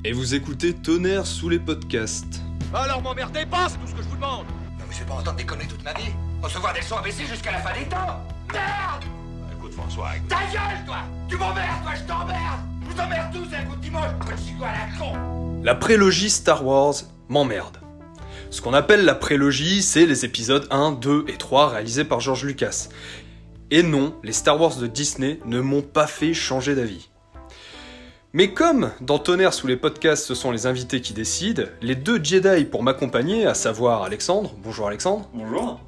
Et vous écoutez Tonnerre sous les podcasts. Alors m'emmerdez pas, c'est tout ce que je vous demande. Mais je vais pas entendre déconner toute ma vie. Recevoir des leçons ABC jusqu'à la fin des temps. Merde! Écoute François, Ta gueule, toi! Tu m'emmerdes, toi, je t'emmerde! Je vous emmerde tous, c'est un coup de dimanche, petit quoi à la con! La prélogie Star Wars m'emmerde. Ce qu'on appelle la prélogie, c'est les épisodes 1, 2 et 3 réalisés par George Lucas. Et non, les Star Wars de Disney ne m'ont pas fait changer d'avis. Mais comme dans Tonnerre sous les podcasts, ce sont les invités qui décident, les deux Jedi pour m'accompagner, à savoir Alexandre, bonjour Alexandre. Bonjour.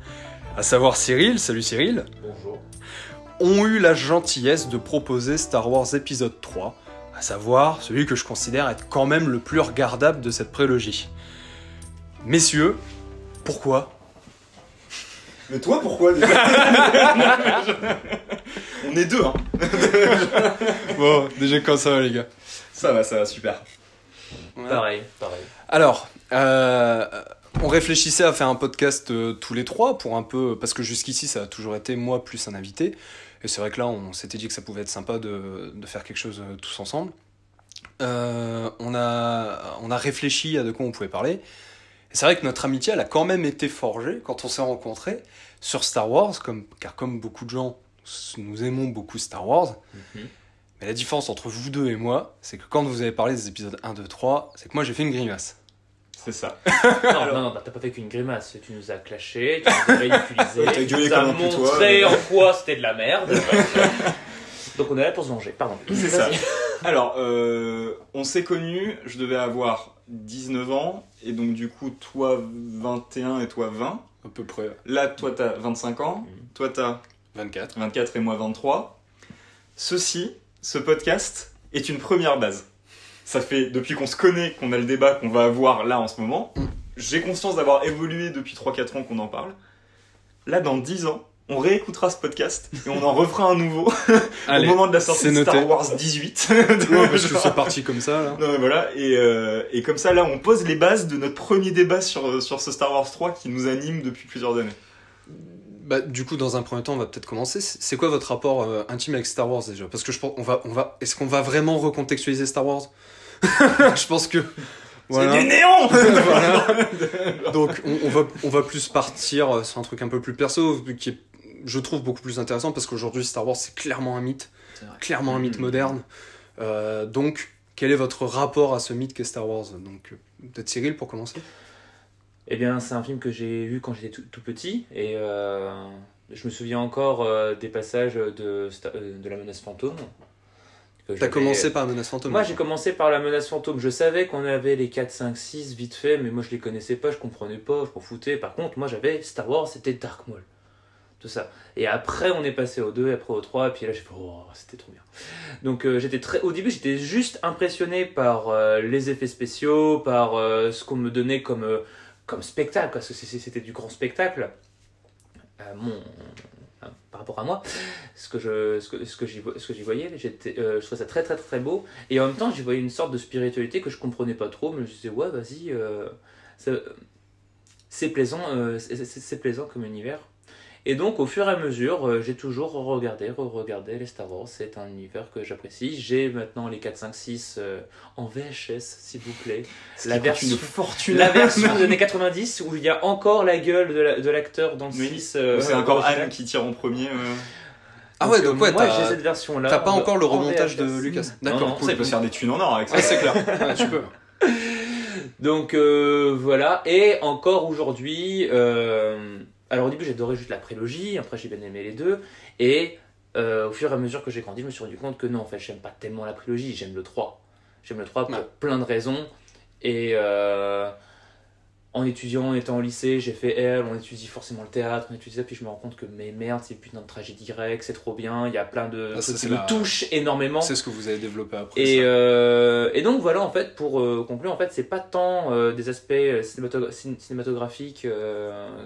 À savoir Cyril, salut Cyril. Bonjour. Ont eu la gentillesse de proposer Star Wars épisode 3, à savoir celui que je considère être quand même le plus regardable de cette prélogie. Messieurs, pourquoi ? Mais toi, pourquoi déjà? On est deux, hein. Bon, déjà comme ça va les gars. Ça va, super. Ouais. Pareil. Alors, on réfléchissait à faire un podcast tous les trois pour un peu, parce que jusqu'ici ça a toujours été moi plus un invité, et c'est vrai que là on s'était dit que ça pouvait être sympa de faire quelque chose tous ensemble. On a réfléchi à de quoi on pouvait parler, et c'est vrai que notre amitié elle a quand même été forgée quand on s'est rencontrés sur Star Wars, car comme beaucoup de gens, nous aimons beaucoup Star Wars. Mais la différence entre vous deux et moi, c'est que quand vous avez parlé des épisodes 1, 2, 3, c'est que moi j'ai fait une grimace. C'est ça. Non, t'as pas fait qu'une grimace, tu nous as clashé, tu nous as ridiculisé, T'as tu gueulé nous as comme un putois. montré en quoi c'était de la merde. Donc on est là pour se venger, pardon. C'est ça. Alors, on s'est connus, je devais avoir 19 ans, et donc du coup, toi 21 et toi 20. À peu près. Là, toi t'as 25 ans, toi t'as 24. 24 et moi 23. Ce podcast est une première base. Ça fait, depuis qu'on se connaît, qu'on a le débat qu'on va avoir là en ce moment, j'ai conscience d'avoir évolué depuis 3-4 ans qu'on en parle. Là, dans 10 ans, on réécoutera ce podcast et on en refera un nouveau Allez, au moment de la sortie c'est de Star noté. Wars 18. Ouais, parce que c'est parti comme ça, là. Non, mais voilà, et comme ça, là, on pose les bases de notre premier débat sur ce Star Wars 3 qui nous anime depuis plusieurs années. Bah, du coup, dans un premier temps, on va peut-être commencer. C'est quoi votre rapport intime avec Star Wars, déjà ? Parce que je pense, est-ce qu'on va vraiment recontextualiser Star Wars ? Je pense que... Voilà. C'est du néon. Voilà. Donc, on va plus partir sur un truc un peu plus perso, qui est, je trouve, beaucoup plus intéressant, parce qu'aujourd'hui, Star Wars, c'est clairement un mythe. Clairement un mythe moderne. Donc, quel est votre rapport à ce mythe qu'est Star Wars ? Donc, peut-être Cyril, pour commencer ? Eh bien, c'est un film que j'ai vu quand j'étais tout petit, et je me souviens encore des passages de La Menace Fantôme. T'as commencé par la Menace Fantôme ? Moi, j'ai commencé par La Menace Fantôme. Je savais qu'on avait les 4, 5, 6 vite fait, mais moi je les connaissais pas, je comprenais pas, je m'en foutais. Par contre, moi j'avais Star Wars, c'était Dark Maul. Tout ça. Et après, on est passé au 2, et après au 3, et puis là j'ai fait oh, c'était trop bien. Donc au début, j'étais juste impressionné par les effets spéciaux, par ce qu'on me donnait comme spectacle, parce que c'était du grand spectacle. Par rapport à moi, ce que j'y voyais, je trouvais ça très très très beau, et en même temps j'y voyais une sorte de spiritualité que je comprenais pas trop, mais je me disais ouais vas-y, c'est plaisant, c'est plaisant comme univers. Et donc au fur et à mesure, j'ai toujours re-regardé les Star Wars, c'est un univers que j'apprécie. J'ai maintenant les 4, 5, 6 en VHS s'il vous plaît. La version des années 90 où il y a encore la gueule de l'acteur dans le 6. C'est encore Anne qui tire en premier. Ah ouais, donc ouais, moi j'ai cette version-là. T'as pas encore le en remontage de VHS. Lucas. Non, D'accord, cool. Ça, il peut se faire des thunes en or avec ça. Ouais, c'est clair. Ouais, tu peux. Donc voilà, et encore aujourd'hui, alors au début j'adorais juste la prélogie, après j'ai bien aimé les deux, et au fur et à mesure que j'ai grandi, je me suis rendu compte que non, en fait j'aime pas tellement la prélogie, j'aime le 3. J'aime le 3 pour plein de raisons, et en étudiant, en étant au lycée, j'ai fait L, on étudie forcément le théâtre, on étudie ça, puis je me rends compte que mais merde, c'est putain de tragédie grecque, c'est trop bien, il y a plein de ça, trucs qui me touchent énormément. C'est ce que vous avez développé après. Et donc voilà, en fait, pour conclure, en fait, c'est pas tant des aspects cinématographiques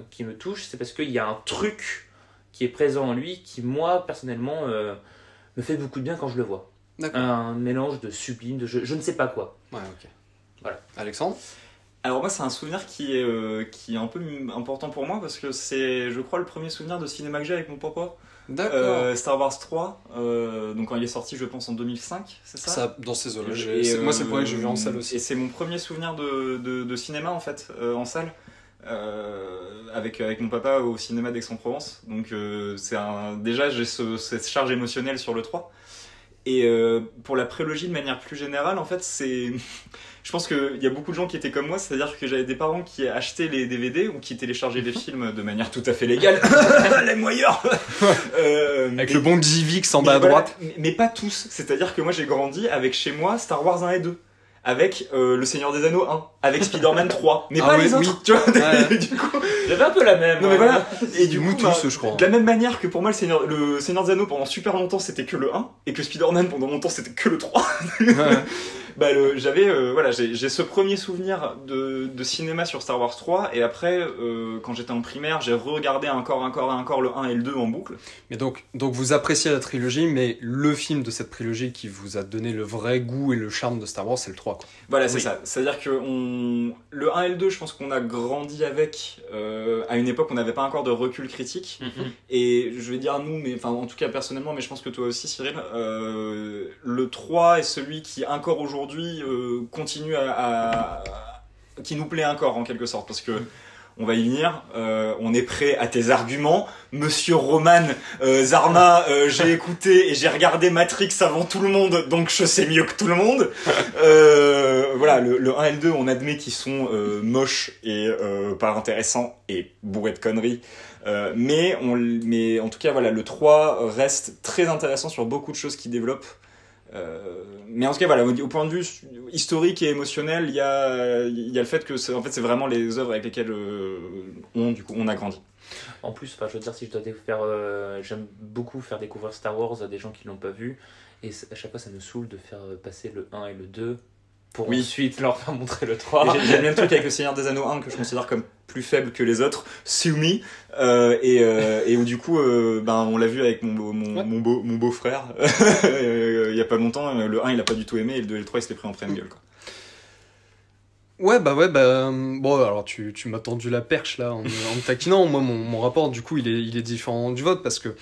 qui me touchent, c'est parce qu'il y a un truc qui est présent en lui qui, moi, personnellement, me fait beaucoup de bien quand je le vois. D'accord. Un mélange de sublime, de je ne sais pas quoi. Ouais, ok. Voilà. Alexandre ? Alors moi, c'est un souvenir qui est un peu important pour moi parce que c'est, je crois, le premier souvenir de cinéma que j'ai avec mon papa. D'accord. Star Wars 3, donc quand il est sorti, je pense en 2005, c'est ça? Ça, dans ces eaux-là. Et, Moi, c'est le premier que j'ai vu en salle Et aussi. c'est mon premier souvenir de cinéma en fait, en salle. Avec mon papa au cinéma d'Aix-en-Provence. Donc déjà j'ai cette charge émotionnelle sur le 3. Et pour la prélogie de manière plus générale, en fait, je pense qu'il y a beaucoup de gens qui étaient comme moi, c'est-à-dire que j'avais des parents qui achetaient les DVD ou qui téléchargeaient les films de manière tout à fait légale. Les moyens Avec le bon DivX en bas à voilà, droite. mais pas tous. C'est-à-dire que moi j'ai grandi avec chez moi Star Wars 1 et 2. Avec Le Seigneur des Anneaux 1, avec Spider-Man 3, mais pas les autres, tu vois. Ouais. Du coup, J'avais un peu la même. non mais voilà. Et du Nous coup, tous, je crois. de la même manière que pour moi le Seigneur des Anneaux pendant super longtemps c'était que le 1 et que Spider-Man pendant longtemps c'était que le 3. Ouais. Bah j'ai ce premier souvenir de cinéma sur Star Wars 3 et après quand j'étais en primaire, j'ai regardé encore le 1 et le 2 en boucle. Mais donc vous appréciez la trilogie, mais le film de cette trilogie qui vous a donné le vrai goût et le charme de Star Wars, c'est le 3, quoi. Voilà, c'est Oui. ça. C'est-à-dire que le 1 et le 2, je pense qu'on a grandi avec à une époque où on n'avait pas encore de recul critique. Mhm. Et je vais dire nous, mais enfin en tout cas personnellement, mais je pense que toi aussi Cyril, le 3 est celui qui encore aujourd'hui continue qui nous plaît encore en quelque sorte, parce que on va y venir, on est prêt à tes arguments, monsieur Roman Zarma, j'ai écouté et j'ai regardé Matrix avant tout le monde, donc je sais mieux que tout le monde. Voilà, le 1 et le 2, on admet qu'ils sont moches et pas intéressants et bourrés de conneries. Mais en tout cas, voilà, le 3 reste très intéressant sur beaucoup de choses qu'il développe. Mais en tout cas, voilà, au point de vue historique et émotionnel, il y a le fait que c'est vraiment les œuvres avec lesquelles on a grandi. En plus, je veux dire, si je dois faire, j'aime beaucoup faire découvrir Star Wars à des gens qui l'ont pas vu, et à chaque fois ça me saoule de faire passer le 1 et le 2 pour ensuite leur faire montrer le 3. Et j'aime bien le truc avec le Seigneur des Anneaux 1 que je considère comme plus faible que les autres, Sue Me, et où du coup, on l'a vu avec mon beau-frère il y a pas longtemps. Le 1 il a pas du tout aimé et le 2 et le 3 il s'était pris en pleine gueule, quoi. Ouais, bon, alors tu m'as tendu la perche là en me taquinant. Moi, mon rapport, du coup, il est différent du vote parce que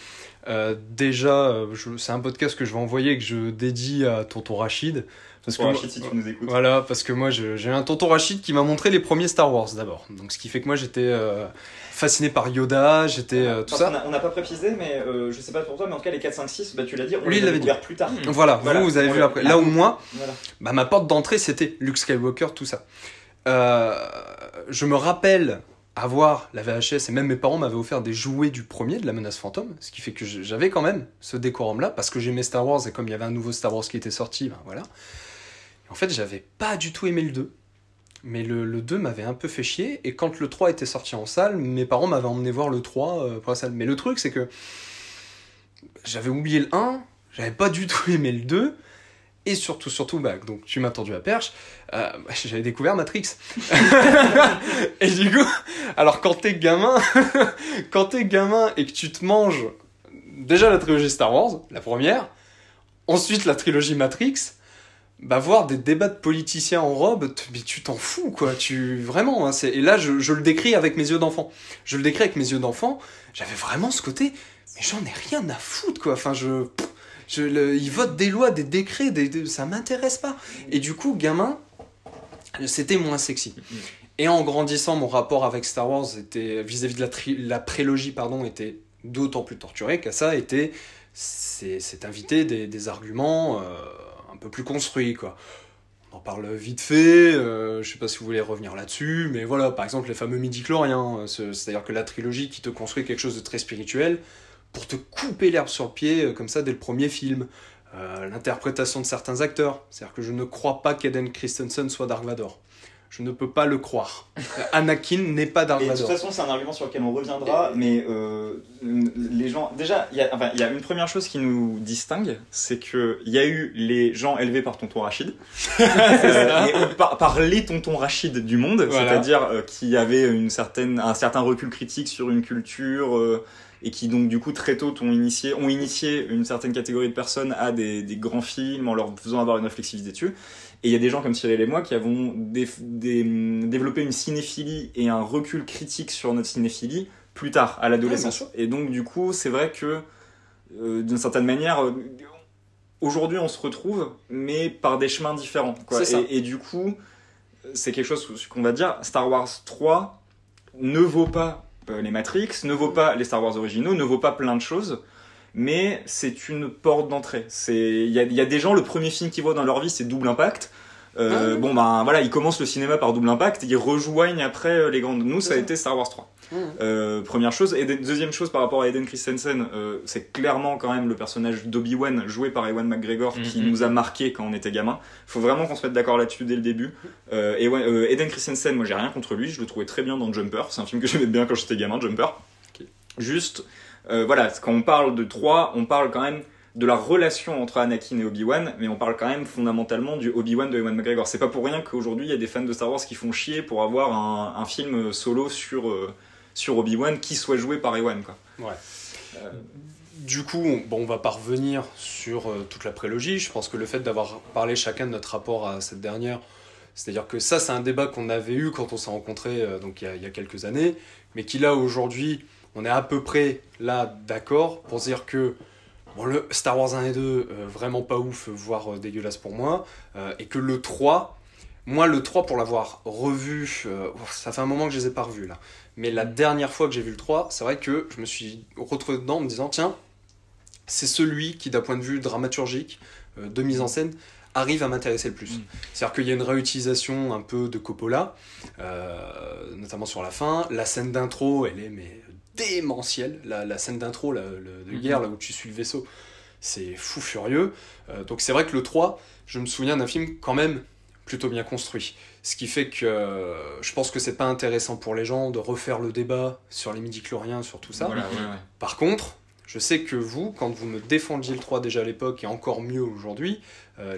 déjà, c'est un podcast que je vais envoyer, que je dédie à tonton Rachid. Parce que Rachid, si tu nous écoutes. Voilà, parce que moi, j'ai un tonton Rachid qui m'a montré les premiers Star Wars d'abord. Donc, ce qui fait que moi, j'étais fasciné par Yoda, j'étais tout ça. On n'a pas précisé, mais je sais pas pour toi, mais en tout cas, les 4, 5, 6, tu l'as dit, on Lui, il les a l'avait découverts plus tard. Voilà, vous avez vu après. Là où moi, Voilà. ma porte d'entrée, c'était Luke Skywalker, tout ça. Je me rappelle avoir la VHS, et même mes parents m'avaient offert des jouets du premier, de la menace fantôme, ce qui fait que j'avais quand même ce décorum-là, parce que j'aimais Star Wars, et comme il y avait un nouveau Star Wars qui était sorti, voilà. Et en fait, j'avais pas du tout aimé le 2. Mais le 2 m'avait un peu fait chier, et quand le 3 était sorti en salle, mes parents m'avaient emmené voir le 3 pour la salle. Mais le truc, c'est que j'avais oublié le 1, j'avais pas du tout aimé le 2, et surtout, donc tu m'as tendu la perche, j'avais découvert Matrix. Et du coup, alors quand t'es gamin et que tu te manges déjà la trilogie Star Wars, la première, ensuite la trilogie Matrix, voir des débats de politiciens en robe, mais tu t'en fous, quoi. Vraiment, hein, et là, je le décris avec mes yeux d'enfant. J'avais vraiment ce côté, mais j'en ai rien à foutre, quoi. Enfin, ils votent des lois, des décrets, ça m'intéresse pas. Et du coup, gamin, c'était moins sexy. Et en grandissant, mon rapport avec Star Wars était, vis-à-vis de la prélogie, était d'autant plus torturé qu'à ça c'est invité des arguments un peu plus construits, quoi. On en parle vite fait, je sais pas si vous voulez revenir là-dessus, mais voilà, par exemple les fameux midi-chloriens, c'est-à-dire que la trilogie qui te construit quelque chose de très spirituel pour te couper l'herbe sur le pied comme ça dès le premier film. L'interprétation de certains acteurs, c'est-à-dire que je ne crois pas qu'Hayden Christensen soit Dark Vador. Je ne peux pas le croire. Anakin n'est pas Dark Vador. De toute façon, c'est un argument sur lequel on reviendra, mais les gens... Déjà, il y a une première chose qui nous distingue, c'est qu'il y a eu les gens élevés par tonton Rachid, par les tontons Rachid du monde, voilà. C'est-à-dire qui avaient un certain recul critique sur une culture... et qui donc du coup très tôt ont initié une certaine catégorie de personnes à des grands films en leur faisant avoir une réflexivité dessus. Et il y a des gens comme Cyril et moi qui avons développé une cinéphilie et un recul critique sur notre cinéphilie plus tard, à l'adolescence. Et donc du coup, c'est vrai que d'une certaine manière, aujourd'hui on se retrouve, mais par des chemins différents, quoi. C'est ça. Et du coup, c'est quelque chose qu'on va dire, Star Wars 3 ne vaut pas les Matrix, ne vaut pas les Star Wars originaux, ne vaut pas plein de choses, mais c'est une porte d'entrée. Il y a des gens, le premier film qu'ils voient dans leur vie, c'est Double Impact. Bon, ben voilà, ils commencent le cinéma par Double Impact, ils rejoignent après les grandes. Nous, ça a été Star Wars 3. Première chose. Et deuxième chose par rapport à Hayden Christensen, c'est clairement quand même le personnage d'Obi-Wan joué par Ewan McGregor qui nous a marqué quand on était gamin. Faut vraiment qu'on se mette d'accord là-dessus dès le début. Hayden Christensen, moi j'ai rien contre lui, je le trouvais très bien dans Jumper, c'est un film que j'aimais bien quand j'étais gamin, Jumper. Okay. Juste, voilà, quand on parle de 3, on parle quand même de la relation entre Anakin et Obi-Wan, mais on parle quand même fondamentalement du Obi-Wan de Ewan McGregor. C'est pas pour rien qu'aujourd'hui il y a des fans de Star Wars qui font chier pour avoir un film solo sur Obi-Wan qui soit joué par Ewan, quoi. Ouais. Du coup, on va pas revenir sur toute la prélogie. Je pense que le fait d'avoir parlé chacun de notre rapport à cette dernière, c'est-à-dire que ça, c'est un débat qu'on avait eu quand on s'est rencontrés donc il y a quelques années, mais qui là, aujourd'hui, on est à peu près là d'accord pour se dire que bon, le Star Wars 1 et 2, vraiment pas ouf, voire dégueulasse pour moi, et que le 3, moi le 3 pour l'avoir revu, ça fait un moment que je les ai pas revus là, mais la dernière fois que j'ai vu le 3, c'est vrai que je me suis retrouvé dedans en me disant tiens, c'est celui qui d'un point de vue dramaturgique, de mise en scène, arrive à m'intéresser le plus. C'est-à-dire qu'il y a une réutilisation un peu de Coppola, notamment sur la fin, la scène d'intro, elle est mais démentielle, la scène d'intro de guerre, là où tu suis le vaisseau, c'est fou furieux. Donc c'est vrai que le 3, je me souviens d'un film quand même plutôt bien construit. Ce qui fait que je pense que c'est pas intéressant pour les gens de refaire le débat sur les midi-chloriens, sur tout ça. Voilà, ouais. Par contre, je sais que vous, quand vous me défendiez le 3 déjà à l'époque, et encore mieux aujourd'hui,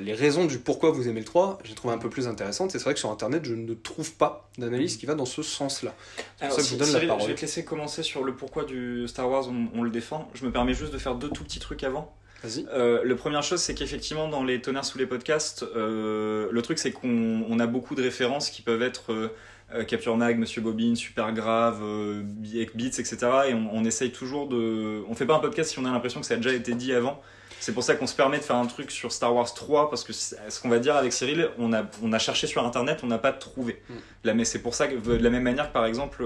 les raisons du pourquoi vous aimez le 3, j'ai trouvé un peu plus intéressantes, et c'est vrai que sur Internet, je ne trouve pas d'analyse qui va dans ce sens-là. C'est pour ça que je vous donne la parole. Je vais te laisser commencer sur le pourquoi du Star Wars, on le défend. Je me permets juste de faire 2 tout petits trucs avant. Vas-y. La première chose, c'est qu'effectivement, dans les tonnerres sous les podcasts, le truc, c'est qu'on a beaucoup de références qui peuvent être Capture Mag, Monsieur Bobine, Super Grave, Beats, etc. Et on essaye toujours de... On fait pas un podcast si on a l'impression que ça a déjà été dit avant. C'est pour ça qu'on se permet de faire un truc sur Star Wars 3, parce que ce qu'on va dire avec Cyril, on a cherché sur Internet, on n'a pas trouvé. Là, mais c'est pour ça que, de la même manière que par exemple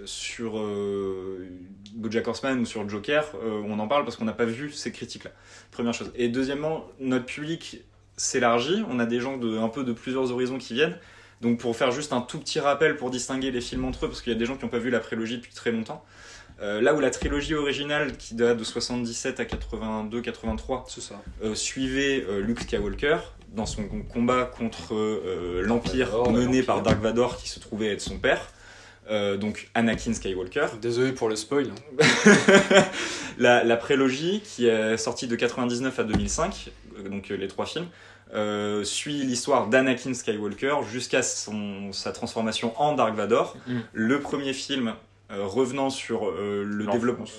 sur BoJack Horseman ou sur Joker, on en parle parce qu'on n'a pas vu ces critiques-là. Première chose. Et deuxièmement, notre public s'élargit, on a des gens un peu de plusieurs horizons qui viennent. Donc pour faire juste un tout petit rappel pour distinguer les films entre eux, parce qu'il y a des gens qui n'ont pas vu la prélogie depuis très longtemps, là où la trilogie originale qui date de 77 à 82-83 c'est ça. Suivait Luke Skywalker dans son combat contre l'Empire mené par Dark Vador qui se trouvait être son père, donc Anakin Skywalker. Désolé pour le spoil. La prélogie qui est sortie de 99 à 2005, donc les 3 films, suit l'histoire d'Anakin Skywalker jusqu'à sa transformation en Dark Vador. Le premier film revenant sur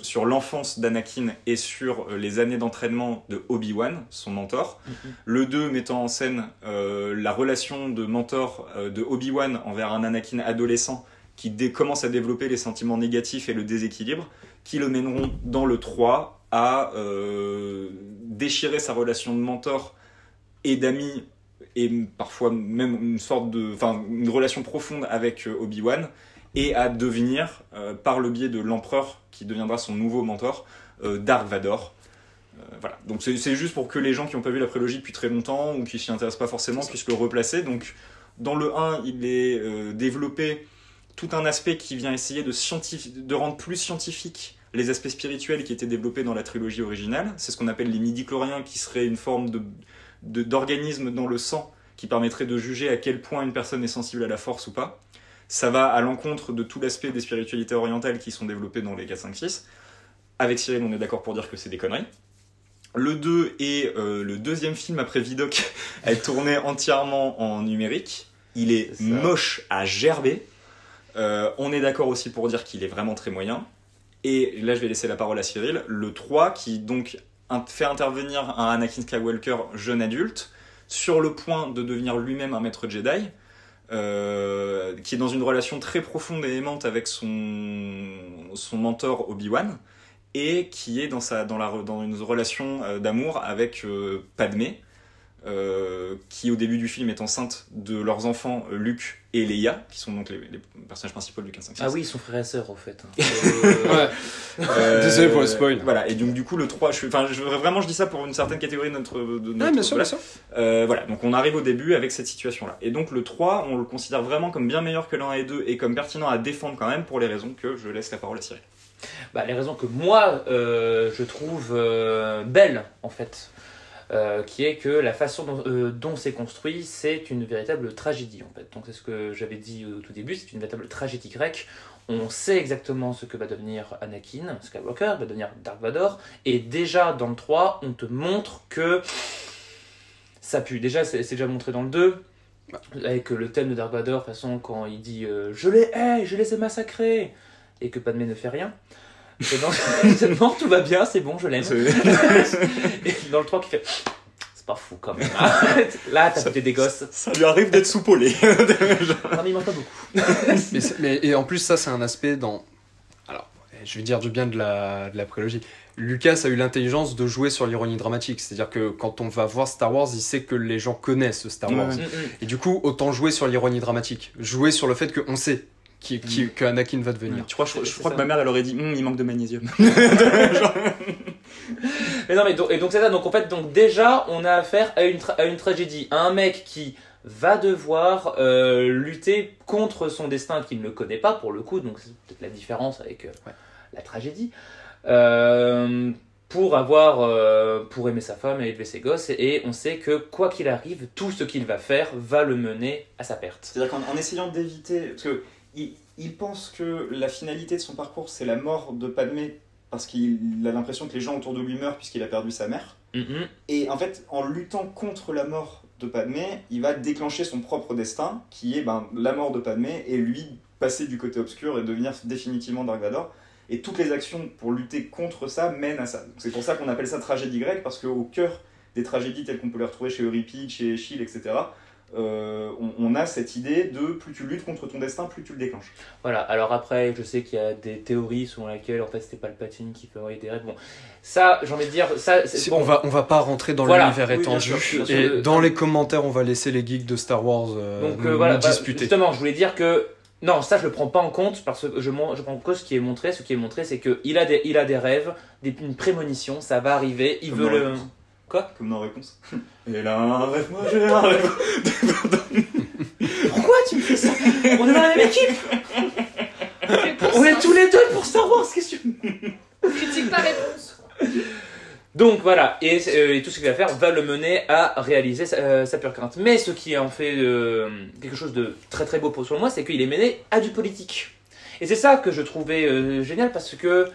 sur l'enfance d'Anakin et sur les années d'entraînement de Obi-Wan, son mentor. Le 2 mettant en scène la relation de mentor de Obi-Wan envers un Anakin adolescent qui commence à développer les sentiments négatifs et le déséquilibre, qui le mèneront dans le 3 à déchirer sa relation de mentor et d'amis, et parfois même une relation profonde avec Obi-Wan, et à devenir, par le biais de l'empereur qui deviendra son nouveau mentor, Dark Vador. Voilà. Donc c'est juste pour que les gens qui n'ont pas vu la prélogie depuis très longtemps ou qui s'y intéressent pas forcément puissent le replacer. Donc dans le 1, il est développé tout un aspect qui vient essayer de rendre plus scientifique les aspects spirituels qui étaient développés dans la trilogie originale. C'est ce qu'on appelle les midi-chloriens, qui seraient une forme d'organisme dans le sang qui permettrait de juger à quel point une personne est sensible à la force ou pas. Ça va à l'encontre de tout l'aspect des spiritualités orientales qui sont développées dans les 4, 5, 6. Avec Cyril, on est d'accord pour dire que c'est des conneries. Le 2 est le deuxième film après Vidocq à être tourné entièrement en numérique. Il est moche à gerber. On est d'accord aussi pour dire qu'il est vraiment très moyen. Et là, je vais laisser la parole à Cyril. Le 3, qui donc fait intervenir un Anakin Skywalker jeune adulte, sur le point de devenir lui-même un maître Jedi, qui est dans une relation très profonde et aimante avec son mentor Obi-Wan, et qui est dans une relation d'amour avec Padmé, qui au début du film est enceinte de leurs enfants Luke et Leia, qui sont donc les personnages principaux de Luke 156. Ah oui, ils sont frères et sœurs en fait. Désolé pour le spoil. Voilà, et donc du coup le 3, je dis ça pour une certaine catégorie de notre bien sûr, voilà. bien sûr. Voilà, donc on arrive au début avec cette situation-là. Et donc le 3, on le considère vraiment comme bien meilleur que le 1 et 2 et comme pertinent à défendre quand même pour les raisons que je laisse la parole à Cyril. Les raisons que moi je trouve belles en fait. Qui est que la façon dont c'est construit, c'est une véritable tragédie en fait. Donc c'est ce que j'avais dit au tout début, c'est une véritable tragédie grecque. On sait exactement ce que va devenir Anakin Skywalker, va devenir Dark Vador, et déjà dans le 3, on te montre que ça pue. Déjà, c'est déjà montré dans le 2, avec le thème de Dark Vador, de toute façon, quand il dit je les ai massacrés, et que Padmé ne fait rien. Et donc, non, tout va bien, c'est bon, je l'aime. Et dans le 3, qui fait c'est pas fou quand même. Là, t'as buté des gosses. Ça lui arrive d'être soupolé. Non, mais il mange pas beaucoup. Et en plus, ça, c'est un aspect dans. Alors, je vais dire du bien de la prélogie. Lucas a eu l'intelligence de jouer sur l'ironie dramatique. C'est-à-dire que quand on va voir Star Wars, il sait que les gens connaissent Star Wars. Et du coup, autant jouer sur l'ironie dramatique. Jouer sur le fait qu'on sait que Anakin va devenir. Tu crois, je crois que ma mère, elle aurait dit il manque de magnésium. Mais non, et donc c'est ça. Donc en fait, déjà, on a affaire à une tragédie, à un mec qui va devoir lutter contre son destin qu'il ne connaît pas pour le coup. Donc c'est peut-être la différence avec la tragédie. Pour aimer sa femme et élever ses gosses, et on sait que quoi qu'il arrive, tout ce qu'il va faire va le mener à sa perte. C'est-à-dire qu'en essayant d'éviter, parce que il pense que la finalité de son parcours c'est la mort de Padmé, parce qu'il a l'impression que les gens autour de lui meurent puisqu'il a perdu sa mère. Et en fait, en luttant contre la mort de Padmé, il va déclencher son propre destin, qui est la mort de Padmé, et lui passer du côté obscur et devenir définitivement Dark Vador. Et toutes les actions pour lutter contre ça mènent à ça. Donc c'est pour ça qu'on appelle ça tragédie grecque, parce qu'au cœur des tragédies telles qu'on peut les retrouver chez Euripide, chez Échille, etc., on a cette idée de plus tu luttes contre ton destin, plus tu le déclenches. Voilà, alors après, je sais qu'il y a des théories selon lesquelles en fait c'était Palpatine qui fait envoyer des rêves. Bon, ça, j'ai envie de dire, ça, on va pas rentrer dans l'univers étendu. Bien sûr, et dans les commentaires, on va laisser les geeks de Star Wars nous disputer. Justement, je voulais dire que non, ça je le prends pas en compte parce que je prends en compte ce qui est montré. Ce qui est montré, c'est qu'il a des rêves, une prémonition, ça va arriver. Il veut le. Quoi ? Comme dans Réponse. Et là, un rêve, moi j'ai un rêve. Pourquoi tu me fais ça ? On est dans la même équipe. On est tous les deux pour Star Wars, qu'est-ce que tu... Critique pas Réponse. Donc voilà, et tout ce qu'il va faire va le mener à réaliser sa pure crainte. Mais ce qui en fait quelque chose de très très beau pour moi, c'est qu'il est mené à du politique. Et c'est ça que je trouvais génial, parce que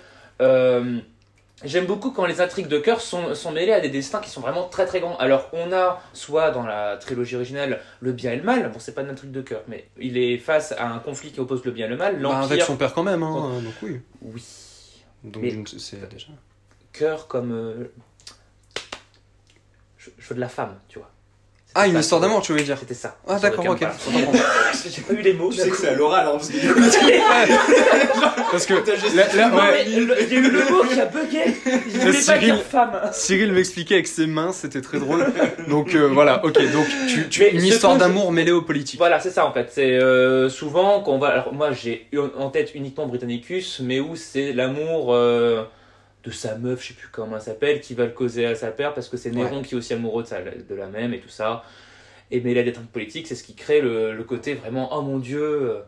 j'aime beaucoup quand les intrigues de cœur sont mêlées à des destins qui sont vraiment très très grands. Alors on a, soit dans la trilogie originale, le bien et le mal. Bon, c'est pas une intrigue de cœur, mais il est face à un conflit qui oppose le bien et le mal. L'Empire... avec son père quand même, hein, donc oui. Oui. Donc mais c'est déjà... Cœur comme... Je veux de la femme, tu vois. Ah, une histoire d'amour, tu veux dire. C'était ça. Ah, d'accord, ok. J'ai pas eu les mots. Tu sais que c'est à l'oral, hein, parce que parce que il y a eu le mot qui a bugué. Je voulais pas dire femme. Cyril m'expliquait avec ses mains, c'était très drôle. Donc voilà, ok. Donc une histoire d'amour mêlée aux politiques. Voilà, c'est ça en fait. C'est souvent qu'on va. Alors moi j'ai en tête uniquement Britannicus, mais où c'est l'amour de sa meuf, je sais plus comment elle s'appelle, qui va le causer à sa père, parce que c'est Néron qui est aussi amoureux de la même et tout ça. Et mais la détente politique, c'est ce qui crée le côté vraiment, oh mon Dieu,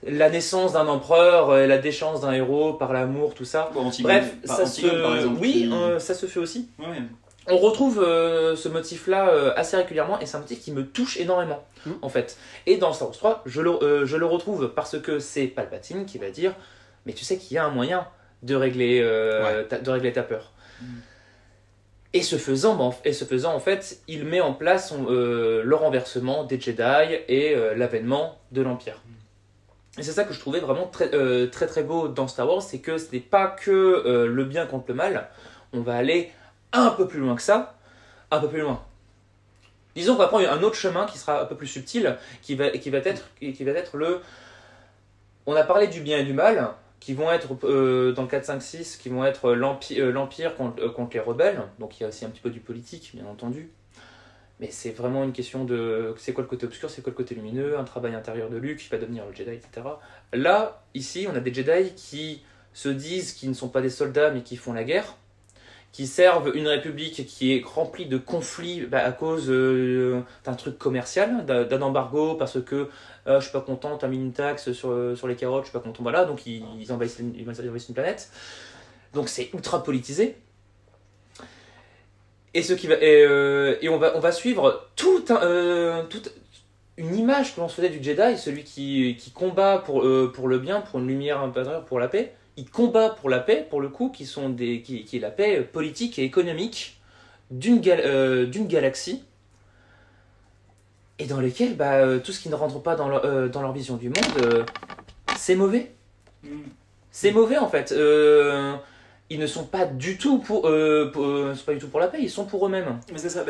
la naissance d'un empereur, la déchéance d'un héros par l'amour, tout ça. Bon, Antigone, bref, ça Antigone, par exemple, ça se fait aussi. Ouais. On retrouve ce motif-là assez régulièrement, et c'est un motif qui me touche énormément, en fait. Et dans Star Wars 3, je le retrouve parce que c'est Palpatine qui va dire, mais tu sais qu'il y a un moyen de régler ta peur. Et ce faisant, en fait, il met en place le renversement des Jedi et l'avènement de l'Empire. Et c'est ça que je trouvais vraiment très très très beau dans Star Wars, c'est que ce n'est pas que le bien contre le mal, on va aller un peu plus loin que ça, un peu plus loin. Disons qu'on va prendre un autre chemin qui sera un peu plus subtil, qui va être le... On a parlé du bien et du mal, qui vont être, dans le 4, 5, 6, qui vont être l'Empire contre les rebelles. Donc il y a aussi un petit peu du politique, bien entendu. Mais c'est vraiment une question de c'est quoi le côté obscur, c'est quoi le côté lumineux, un travail intérieur de Luke qui va devenir le Jedi, etc. Là, ici, on a des Jedi qui se disent qu'ils ne sont pas des soldats mais qui font la guerre, qui servent une république qui est remplie de conflits à cause d'un truc commercial, d'un embargo, parce que je suis pas content, t'as mis une taxe sur les carottes, je suis pas content, voilà, donc ils envahissent une planète. Donc c'est ultra politisé. Et on va suivre toute une image que l'on se faisait du Jedi, celui qui combat pour le bien, pour une lumière intérieure, pour la paix. Il combat pour la paix, pour le coup, qui est la paix politique et économique d'une galaxie, et dans lesquels tout ce qui ne rentre pas dans leur vision du monde, c'est mauvais. C'est mauvais en fait. Ils ne sont pas du tout pour la paix, ils sont pour eux-mêmes. Mais c'est ça,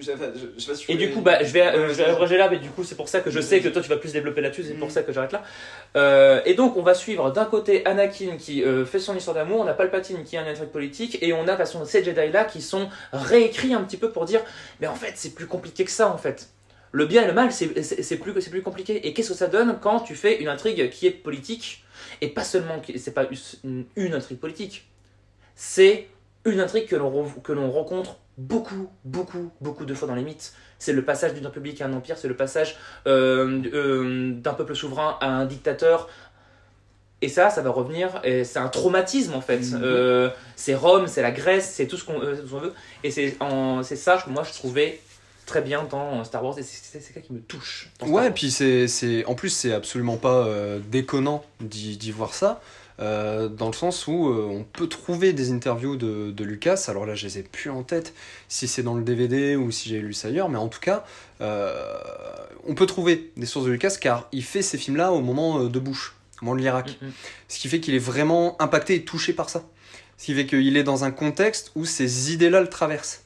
je sais pas si et du coup, je vais abréger là, mais du coup, c'est pour ça que je sais que toi tu vas plus développer là-dessus, c'est pour ça que j'arrête là. Et donc, on va suivre d'un côté Anakin qui fait son histoire d'amour, on a Palpatine qui a une intrigue politique, et on a de toute façon ces Jedi-là qui sont réécrits un petit peu pour dire, mais en fait, c'est plus compliqué que ça en fait. Le bien et le mal, c'est plus compliqué. Et qu'est-ce que ça donne quand tu fais une intrigue qui est politique, et pas seulement, c'est pas une intrigue politique. C'est une intrigue que l'on rencontre beaucoup de fois dans les mythes. C'est le passage d'une république à un empire, c'est le passage d'un peuple souverain à un dictateur. Et ça va revenir, et c'est un traumatisme en fait. C'est Rome, c'est la Grèce, c'est tout ce qu'on veut. Et c'est ça que moi je trouvais très bien dans Star Wars, et c'est ça qui me touche. Ouais, et puis en plus c'est absolument pas déconnant d'y voir ça. Dans le sens où on peut trouver des interviews de Lucas, alors là je les ai plus en tête si c'est dans le DVD ou si j'ai lu ça ailleurs, mais en tout cas on peut trouver des sources de Lucas car il fait ces films là au moment de Bush, au moment de l'Irak, ce qui fait qu'il est vraiment impacté et touché par ça, ce qui fait qu'il est dans un contexte où ces idées là le traversent.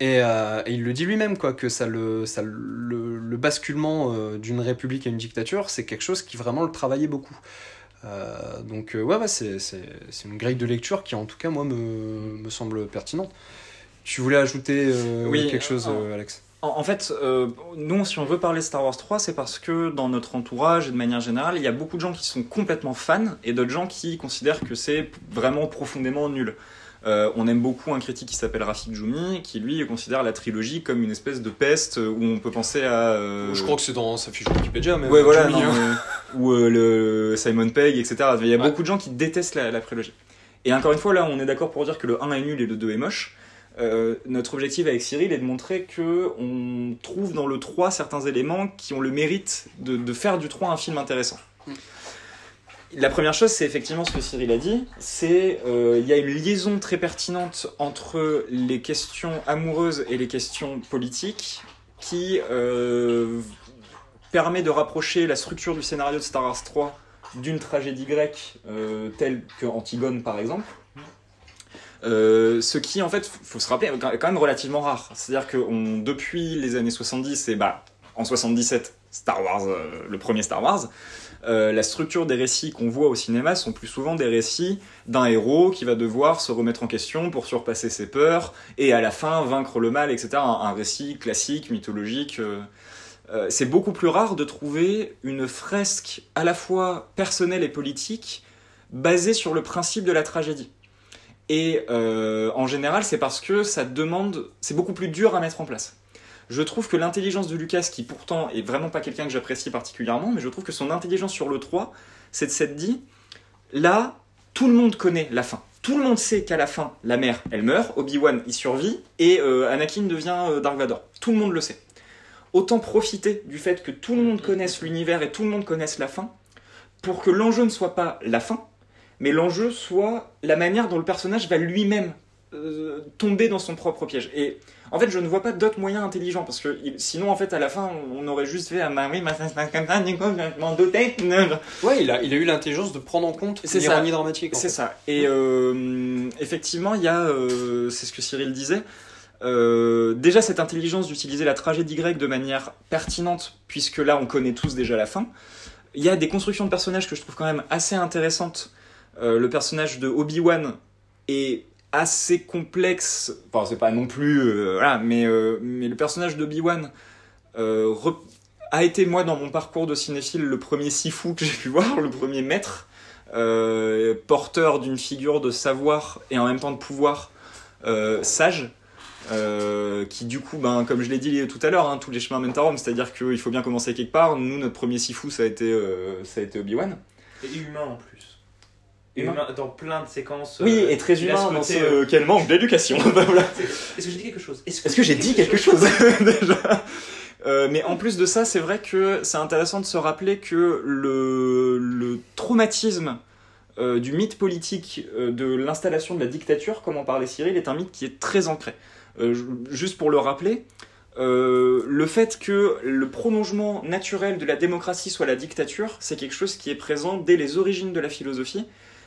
Et il le dit lui-même, quoi, que le basculement d'une république à une dictature, c'est quelque chose qui vraiment le travaillait beaucoup. Donc ouais, c'est une grille de lecture qui en tout cas moi me semble pertinente. Tu voulais ajouter quelque chose, Alex? En fait, nous, si on veut parler Star Wars 3, c'est parce que dans notre entourage et de manière générale, il y a beaucoup de gens qui sont complètement fans et d'autres gens qui considèrent que c'est vraiment profondément nul. On aime beaucoup un critique qui s'appelle Rafik Djoumi, qui lui considère la trilogie comme une espèce de peste où on peut penser à... Je crois que c'est dans sa fiche Wikipédia, mais... Ouais, voilà, ou le Simon Pegg, etc. Il y a beaucoup de gens qui détestent la prélogie. Et encore une fois, là, on est d'accord pour dire que le 1 est nul et le 2 est moche. Notre objectif avec Cyril est de montrer qu'on trouve dans le 3 certains éléments qui ont le mérite de faire du 3 un film intéressant. La première chose, c'est effectivement ce que Cyril a dit, c'est il y a une liaison très pertinente entre les questions amoureuses et les questions politiques qui permet de rapprocher la structure du scénario de Star Wars 3 d'une tragédie grecque telle que Antigone par exemple. Ce qui en fait, faut se rappeler, est quand même relativement rare. C'est-à-dire que depuis les années 70 et en 77, Star Wars, le premier Star Wars, la structure des récits qu'on voit au cinéma sont plus souvent des récits d'un héros qui va devoir se remettre en question pour surpasser ses peurs et à la fin vaincre le mal, etc. Un récit classique, mythologique. C'est beaucoup plus rare de trouver une fresque à la fois personnelle et politique basée sur le principe de la tragédie. Et en général, c'est parce que c'est beaucoup plus dur à mettre en place. Je trouve que l'intelligence de Lucas, qui pourtant est vraiment pas quelqu'un que j'apprécie particulièrement, mais je trouve que son intelligence sur le 3, c'est de s'être dit, là, tout le monde connaît la fin. Tout le monde sait qu'à la fin, la mère, elle meurt, Obi-Wan, il survit, et Anakin devient Dark Vador. Tout le monde le sait. Autant profiter du fait que tout le monde connaisse l'univers et tout le monde connaisse la fin, pour que l'enjeu ne soit pas la fin, mais l'enjeu soit la manière dont le personnage va lui-même tomber dans son propre piège. Et en fait, je ne vois pas d'autres moyens intelligents, parce que sinon, en fait, à la fin, on aurait juste fait « Ah oui, je m'en doutais !» Ouais, il a eu l'intelligence de prendre en compte l'ironie dramatique. C'est ça. Et effectivement, il y a, c'est ce que Cyril disait, déjà cette intelligence d'utiliser la tragédie grecque de manière pertinente, puisque là, on connaît tous déjà la fin. Il y a des constructions de personnages que je trouve quand même assez intéressantes, Le personnage de Obi-Wan est assez complexe, enfin c'est pas non plus voilà, mais le personnage d'Obi-Wan a été, moi, dans mon parcours de cinéphile, le premier sifu que j'ai pu voir, le premier maître, porteur d'une figure de savoir et en même temps de pouvoir sage, qui du coup, comme je l'ai dit tout à l'heure, hein, tous les chemins mènent à Rome, c'est-à-dire qu'il faut bien commencer quelque part. Nous, notre premier sifu, ça a été Obi-Wan. Et humain en plus. Humain dans plein de séquences. Oui, et très humain dans quel manque d'éducation. Voilà. Est-ce que j'ai dit quelque chose? Est-ce que j'ai dit quelque chose déjà? Mais en plus de ça, c'est vrai que c'est intéressant de se rappeler que le traumatisme du mythe politique de l'installation de la dictature, comme en parlait Cyril, est un mythe qui est très ancré. Juste pour le rappeler, le fait que le prolongement naturel de la démocratie soit la dictature, c'est quelque chose qui est présent dès les origines de la philosophie,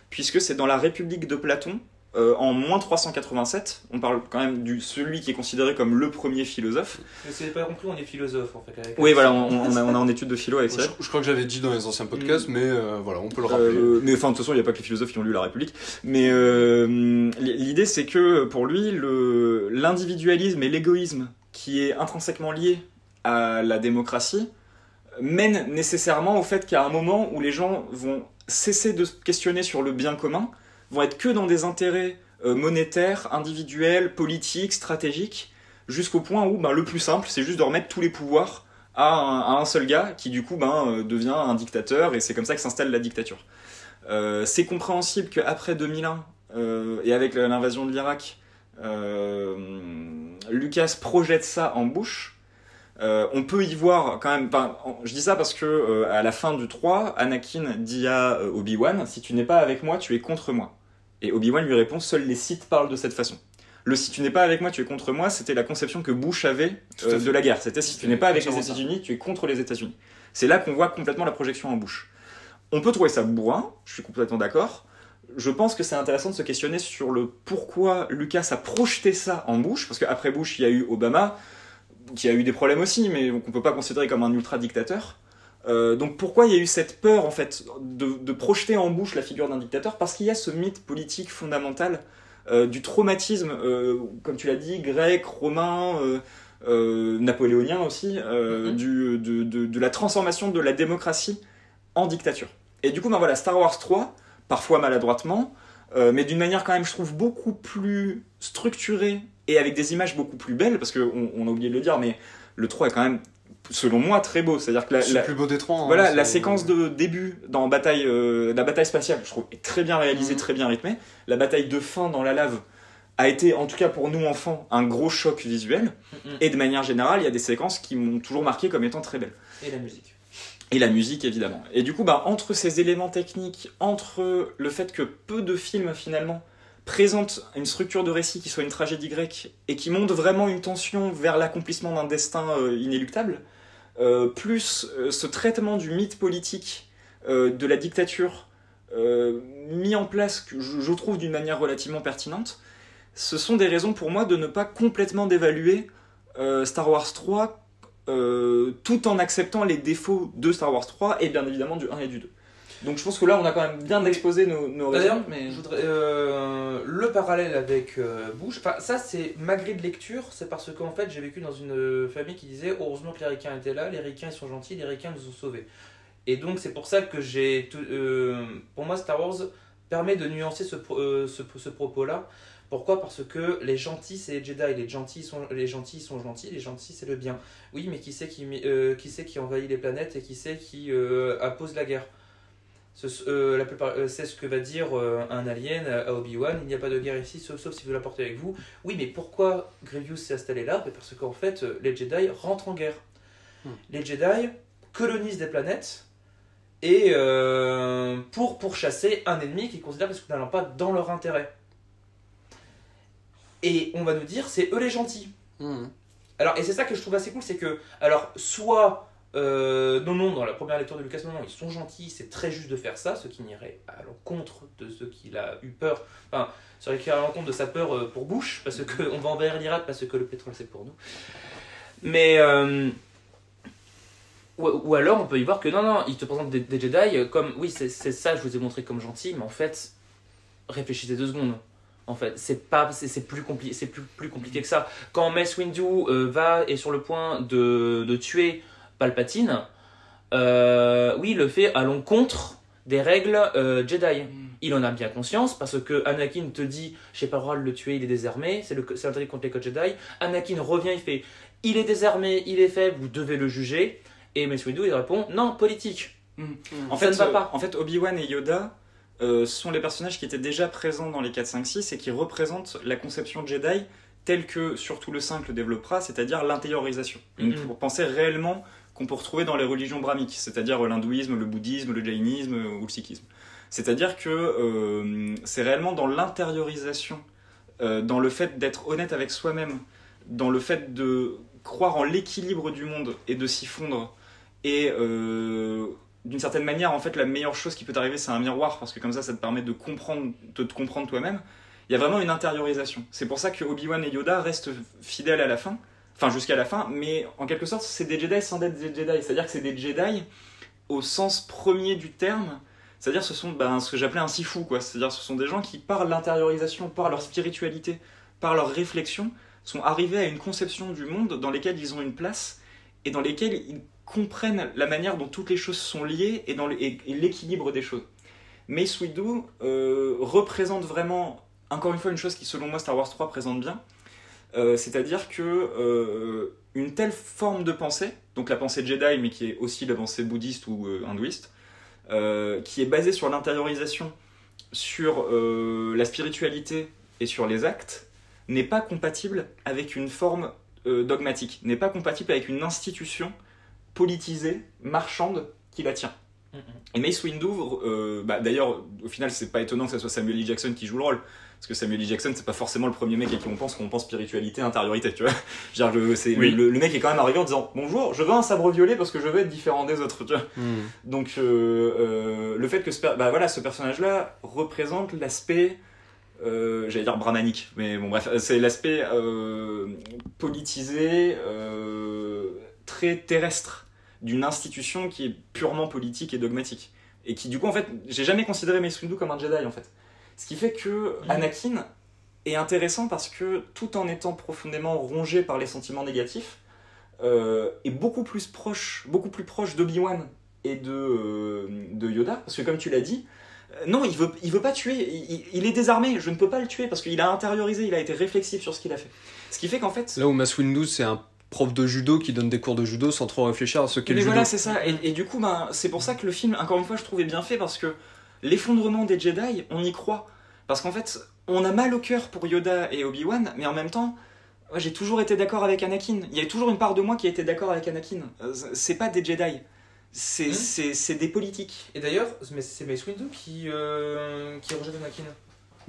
puisque c'est dans la République de Platon, en moins 387, on parle quand même de celui qui est considéré comme le premier philosophe. Mais c'est pas compris, on est philosophe en fait. Oui, voilà, on est en étude de philo avec ça. Je crois que j'avais dit dans les anciens podcasts, mais voilà, on peut le rappeler. Mais enfin, de toute façon, il n'y a pas que les philosophes qui ont lu la République. Mais l'idée, c'est que pour lui, l'individualisme et l'égoïsme qui est intrinsèquement lié à la démocratie mène nécessairement au fait qu'à un moment où les gens vont cesser de se questionner sur le bien commun, vont être que dans des intérêts monétaires, individuels, politiques, stratégiques, jusqu'au point où le plus simple, c'est juste de remettre tous les pouvoirs à un seul gars qui du coup devient un dictateur, et c'est comme ça que s'installe la dictature. C'est compréhensible qu'après 2001 et avec l'invasion de l'Irak, Lucas projette ça en Bush. On peut y voir quand même, je dis ça parce que à la fin du 3, Anakin dit à Obi-Wan, si tu n'es pas avec moi, tu es contre moi. Et Obi-Wan lui répond, seuls les Sith parlent de cette façon. Le si tu n'es pas avec moi, tu es contre moi, c'était la conception que Bush avait de la guerre. C'était si tu n'es pas avec les États-Unis, tu es contre les États-Unis. C'est là qu'on voit complètement la projection en Bush. On peut trouver ça bourrin, je suis complètement d'accord. Je pense que c'est intéressant de se questionner sur le pourquoi Lucas a projeté ça en Bush, parce qu'après Bush, il y a eu Obama, qui a eu des problèmes aussi, mais qu'on ne peut pas considérer comme un ultra-dictateur. Donc pourquoi il y a eu cette peur, en fait, de projeter en Bush la figure d'un dictateur? Parce qu'il y a ce mythe politique fondamental du traumatisme, comme tu l'as dit, grec, romain, napoléonien aussi, de la transformation de la démocratie en dictature. Et du coup, voilà, Star Wars 3, parfois maladroitement, mais d'une manière quand même, je trouve, beaucoup plus structurée et avec des images beaucoup plus belles, parce qu'on a oublié de le dire, mais le 3 est quand même, selon moi, très beau. C'est-à-dire que c'est le plus beau des 3. Voilà, la séquence de début dans la bataille spatiale, je trouve, est très bien réalisée, très bien rythmée. La bataille de fin dans la lave a été, en tout cas pour nous enfants, un gros choc visuel. Et de manière générale, il y a des séquences qui m'ont toujours marqué comme étant très belles. Et la musique. Et la musique, évidemment. Et du coup, entre ces éléments techniques, entre le fait que peu de films, finalement, présentent une structure de récit qui soit une tragédie grecque et qui montre vraiment une tension vers l'accomplissement d'un destin inéluctable, plus ce traitement du mythe politique de la dictature mis en place, que je trouve d'une manière relativement pertinente, ce sont des raisons pour moi de ne pas complètement dévaluer Star Wars 3 tout en acceptant les défauts de Star Wars 3 et bien évidemment du 1 et du 2. Donc je pense que là on a quand même bien exposé nos raisons. Mais... je voudrais, le parallèle avec Bush, ça c'est ma grille de lecture, c'est parce qu'en fait j'ai vécu dans une famille qui disait heureusement que les ricains étaient là, les ricains ils sont gentils, les ricains nous ont sauvés. Et donc c'est pour ça que pour moi Star Wars permet de nuancer ce propos-là. Pourquoi ? Parce que les gentils c'est les Jedi, les gentils sont gentils, les gentils c'est le bien. Oui, mais qui c'est qui envahit les planètes et qui c'est qui appose la guerre ? C'est ce que va dire un alien à Obi-Wan, il n'y a pas de guerre ici, sauf si vous la portez avec vous. Oui, mais pourquoi Grievous s'est installé là ? Parce qu'en fait, les Jedi rentrent en guerre. Les Jedi colonisent des planètes et pour pourchasser un ennemi qu'ils considèrent parce que n'allant pas dans leur intérêt. Et on va nous dire, c'est eux les gentils. Alors, et c'est ça que je trouve assez cool, c'est que, alors, soit... non, dans la première lecture de Lucas, non, ils sont gentils, c'est très juste de faire ça, ce qui n'irait à l'encontre de ce qu'il a eu peur, enfin, ça irait à l'encontre de sa peur pour Bush, parce qu'on va envahir l'Irak, parce que le pétrole c'est pour nous. Mais, ou alors on peut y voir que non, ils te présentent des Jedi comme, oui, c'est ça, je vous ai montré comme gentil, mais en fait, réfléchissez 2 secondes. En fait, c'est plus compliqué que ça. Quand Mace Windu est sur le point de tuer Palpatine, oui, il le fait à l'encontre des règles Jedi. Il en a bien conscience parce que Anakin te dit j'ai pas le droit de le tuer, il est désarmé, c'est interdit contre les codes Jedi. Anakin revient, il fait il est désarmé, il est faible, vous devez le juger. Et Mace Windu il répond non, politique. Ça ne va pas. En fait, Obi-Wan et Yoda sont les personnages qui étaient déjà présents dans les 4, 5, 6 et qui représentent la conception Jedi telle que surtout le 5 le développera, c'est-à-dire l'intériorisation. Pour penser réellement qu'on peut retrouver dans les religions brahmiques, c'est-à-dire l'hindouisme, le bouddhisme, le jaïnisme ou le sikhisme. C'est-à-dire que c'est réellement dans l'intériorisation, dans le fait d'être honnête avec soi-même, dans le fait de croire en l'équilibre du monde et de s'y fondre. Et d'une certaine manière, en fait, la meilleure chose qui peut t'arriver, c'est un miroir, parce que comme ça te permet de te comprendre toi-même. Il y a vraiment une intériorisation. C'est pour ça que Obi-Wan et Yoda restent fidèles à la fin, enfin jusqu'à la fin, mais en quelque sorte, c'est des Jedi sans être des Jedi. C'est-à-dire que c'est des Jedi au sens premier du terme. C'est-à-dire ce sont ce que j'appelais un sifu, quoi. C'est-à-dire ce sont des gens qui, par l'intériorisation, par leur spiritualité, par leur réflexion, sont arrivés à une conception du monde dans lesquelles ils ont une place et dans lesquelles ils comprennent la manière dont toutes les choses sont liées et l'équilibre des choses. Mace Windu représente vraiment, encore une fois, une chose qui, selon moi, Star Wars 3 présente bien, c'est-à-dire que une telle forme de pensée, donc la pensée Jedi, mais qui est aussi la pensée bouddhiste ou hindouiste, qui est basée sur l'intériorisation, sur la spiritualité et sur les actes, n'est pas compatible avec une forme dogmatique, n'est pas compatible avec une institution politisée, marchande, qui la tient. Et Mace Windu, d'ailleurs, au final, c'est pas étonnant que ce soit Samuel L. Jackson qui joue le rôle, parce que Samuel L. Jackson, c'est pas forcément le premier mec à qui on pense quand on pense spiritualité, intériorité, tu vois. Le mec est quand même arrivé en disant « Bonjour, je veux un sabre violet parce que je veux être différent des autres, tu vois. Donc, le fait que ce personnage-là représente l'aspect... j'allais dire brahmanique, mais bon bref, c'est l'aspect politisé, très terrestre d'une institution qui est purement politique et dogmatique. Et qui du coup, en fait, j'ai jamais considéré Mace Windu comme un Jedi, en fait. Ce qui fait que Anakin est intéressant parce que, tout en étant profondément rongé par les sentiments négatifs, est beaucoup plus proche d'Obi-Wan et de Yoda, parce que comme tu l'as dit, non, il veut pas tuer, il est désarmé, je ne peux pas le tuer parce qu'il a intériorisé, il a été réflexif sur ce qu'il a fait. Ce qui fait qu'en fait... Là où Mace Windu, c'est un prof de judo qui donne des cours de judo sans trop réfléchir à ce qu'est le judo. Mais voilà, c'est ça, et du coup, c'est pour ça que le film, encore une fois, je trouvais bien fait, parce que l'effondrement des Jedi, on y croit. Parce qu'en fait, on a mal au cœur pour Yoda et Obi-Wan, mais en même temps, j'ai toujours été d'accord avec Anakin. Il y a toujours une part de moi qui a été d'accord avec Anakin. C'est pas des Jedi. C'est des politiques. Et d'ailleurs, c'est Mace Windu qui rejette Anakin.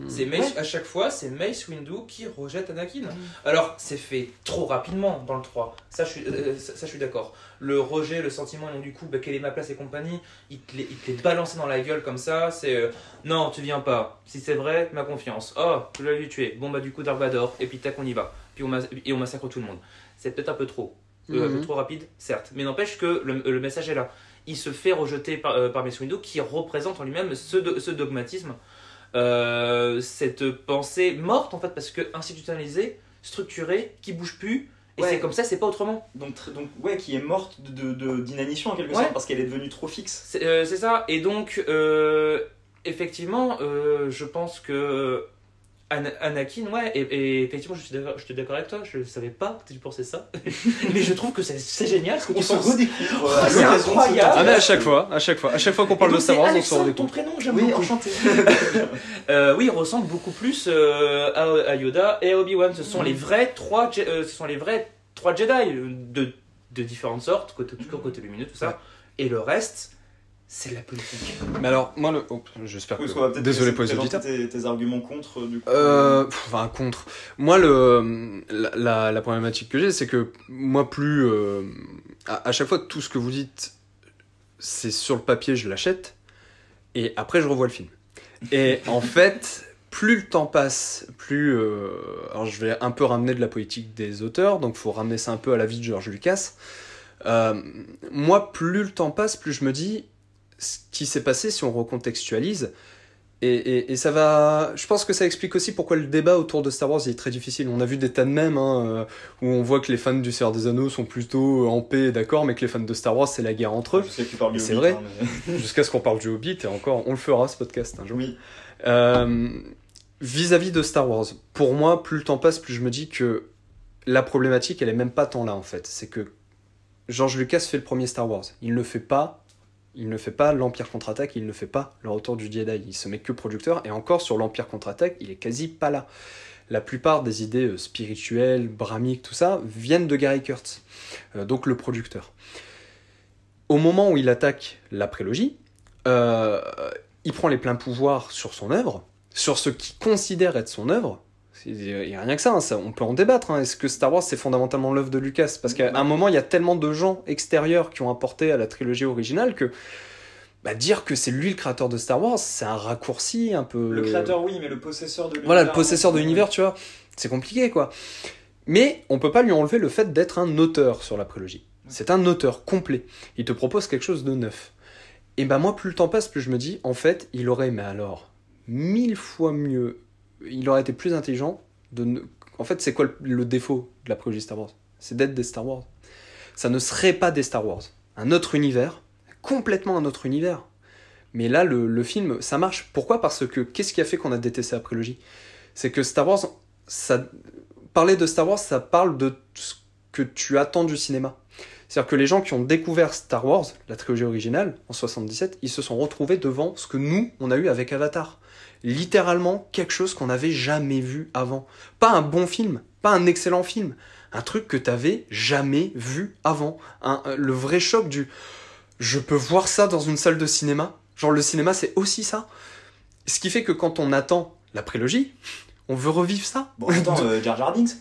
C'est Mace, à chaque fois, c'est Mace Windu qui rejette Anakin. Alors, c'est fait trop rapidement dans le 3. Ça, je suis d'accord. Le rejet, le sentiment, et donc du coup, quelle est ma place et compagnie, il te les balancé dans la gueule comme ça. C'est non, tu viens pas. Si c'est vrai, ma confiance. Oh, tu l'as lui tuer. Bon, du coup, Dark Vador. Et puis, tac, on y va. Puis on massacre tout le monde. C'est peut-être un peu trop. Un peu trop rapide, certes. Mais n'empêche que le message est là. Il se fait rejeter par Mace Windu qui représente en lui-même ce dogmatisme. Cette pensée morte en fait, parce que institutionnalisée, structurée, qui bouge plus, et c'est comme ça, c'est pas autrement. Donc qui est morte d'inanition en quelque sorte, parce qu'elle est devenue trop fixe. C'est ça, et donc effectivement, je pense que Anakin, et effectivement, je suis d'accord avec toi, je savais pas que tu pensais ça, mais je trouve que c'est génial ce que tu penses. Redécouvre. C'est incroyable. Ah mais à chaque fois qu'on parle de Star Wars, on se redécouvre. Ton prénom, j'aime beaucoup. Enchanté. Oui, il ressemble beaucoup plus à Yoda et à Obi-Wan. Ce sont les vrais trois Jedi de différentes sortes, côté lumineux, tout ça. Et le reste, c'est de la politique. Mais alors, moi, j'espère que... Désolé pour les auditeurs. Tes arguments contre, du coup. Contre. Moi, la problématique que j'ai, c'est que moi, plus... à chaque fois, tout ce que vous dites, c'est sur le papier, je l'achète, et après, je revois le film. Et en fait, plus le temps passe, plus... alors, je vais un peu ramener de la politique des auteurs, donc il faut ramener ça un peu à la vie de George Lucas. Moi, plus le temps passe, plus je me dis... Ce qui s'est passé, si on recontextualise, Et ça va. Je pense que ça explique aussi pourquoi le débat autour de Star Wars est très difficile. On a vu des tas de mèmes où on voit que les fans du Seigneur des Anneaux sont plutôt en paix, d'accord, mais que les fans de Star Wars, c'est la guerre entre eux. Je sais que tu parles du C'est Hobbit, vrai. hein, mais- Jusqu'à ce qu'on parle du Hobbit, et encore, on le fera ce podcast un jour. Oui. Vis-à-vis de Star Wars, pour moi, plus le temps passe, plus je me dis que la problématique, elle est même pas tant là en fait. C'est que George Lucas fait le premier Star Wars. Il ne fait pas l'Empire contre-attaque, il ne fait pas le retour du Jedi. Il se met que producteur, et encore sur l'Empire contre-attaque, il est quasi pas là. La plupart des idées spirituelles, brahmiques, tout ça, viennent de Gary Kurtz, donc le producteur. Au moment où il attaque la prélogie, il prend les pleins pouvoirs sur son œuvre, sur ce qu'il considère être son œuvre. Il n'y a rien que ça, hein, on peut en débattre. Hein. Est-ce que Star Wars c'est fondamentalement l'œuvre de Lucas? Parce qu'à un moment, il y a tellement de gens extérieurs qui ont apporté à la trilogie originale que dire que c'est lui le créateur de Star Wars, c'est un raccourci un peu. Le créateur, oui, mais le possesseur de l'univers. Voilà, le possesseur de l'univers, tu vois, c'est compliqué quoi. Mais on peut pas lui enlever le fait d'être un auteur sur la prélogie. C'est un auteur complet. Il te propose quelque chose de neuf. Et moi, plus le temps passe, plus je me dis, en fait, il aurait, mais alors, 1000 fois mieux. Il aurait été plus intelligent de ne... En fait, c'est quoi le défaut de la prélogie Star Wars? C'est d'être des Star Wars. Ça ne serait pas des Star Wars. Un autre univers, complètement un autre univers. Mais là, le film, ça marche. Pourquoi? Parce que, qu'est-ce qui a fait qu'on a détesté la prélogie? C'est que Star Wars, parler de Star Wars, ça parle de ce que tu attends du cinéma. C'est-à-dire que les gens qui ont découvert Star Wars, la trilogie originale, en 77, ils se sont retrouvés devant ce que nous, on a eu avec Avatar. Littéralement, quelque chose qu'on n'avait jamais vu avant. Pas un bon film, pas un excellent film. Un truc que t'avais jamais vu avant. Le vrai choc du... Je peux voir ça dans une salle de cinéma. Genre, le cinéma, c'est aussi ça. Ce qui fait que quand on attend la prélogie, on veut revivre ça. Bon, attends, Jar Jar Binks.